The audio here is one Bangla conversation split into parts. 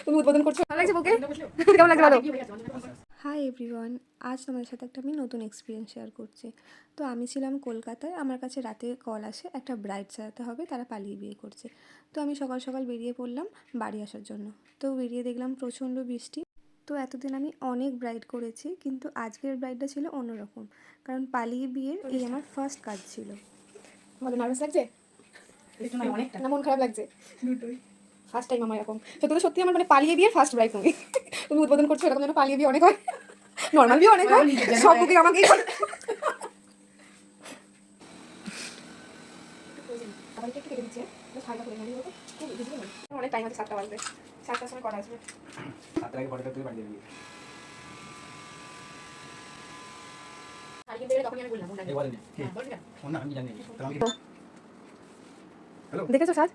তুমি উদ্বোধন করছো, ভালো লাগছে বউকে? কেমন লাগছে বলো? হাই এভরিওয়ান, আজ তোমাদের সাথে একটা আমি নতুন এক্সপিরিয়েন্স শেয়ার করছি। তো আমি ছিলাম কলকাতায়, আমার কাছে রাতে কল আসে একটা ব্রাইড সাজাতে হবে, তারা পালিয়ে বিয়ে করছে। তো আমি সকাল সকাল বেরিয়ে পড়লাম বাড়ি আসার জন্য। তো বেরিয়ে দেখলাম প্রচণ্ড বৃষ্টি। তো এতদিন আমি অনেক ব্রাইড করেছি, কিন্তু আজকের ব্রাইডটা ছিল অন্যরকম, কারণ পালিয়ে বিয়ের এই আমার ফার্স্ট কাজ ছিল। ভালো নার্ভাস লাগছে না মন খারাপ লাগছে? ফার্স্ট টাইম আমার এরকম। সত্যি আমার মানে পালিয়ে বিয়ের ফার্স্ট ব্রাইড তুমি। তুমি উদ্বোধন করছো, এরকম যেন পালিয়ে বিয়ে অনেক হয়, নর্মাল বিয়ে অনেক হয়, সব বুকিং আমাকেই করে। অনেক টাইম আছে, 7টা বাজবে, 7টার সময় করা আসবে। 7টার আগে ফটোটা তুই পাঠিয়ে দিবি। তখনই আমি বললাম এই বলেন না আমি জানি তো আমি হ্যালো দেখেছো সাজ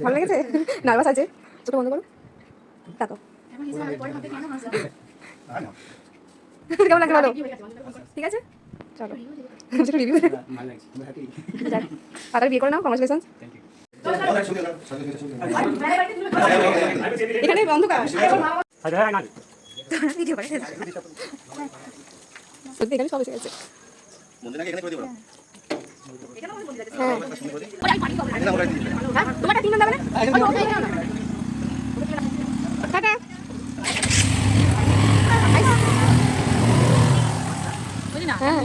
ভালো লেগেছে? নার্ভাস আছে, চোখ বন্ধ করো, তাকাও। কেমন লাগছে বলো? ঠিক আছে, চলো একটু রিভিউ ভালো লাগছে তুমি হ্যাপি যাক, তাড়াতাড়ি বিয়ে করে নাও, কংগ্রেচুলেশন। থ্যাংক ইউ এখানে অন্ধকার না ভিডিও করে সত্যি এখানে সব এসে গেছে। হ্যাঁ তোমারটা 3 নাম্বার টাটা। হ্যাঁ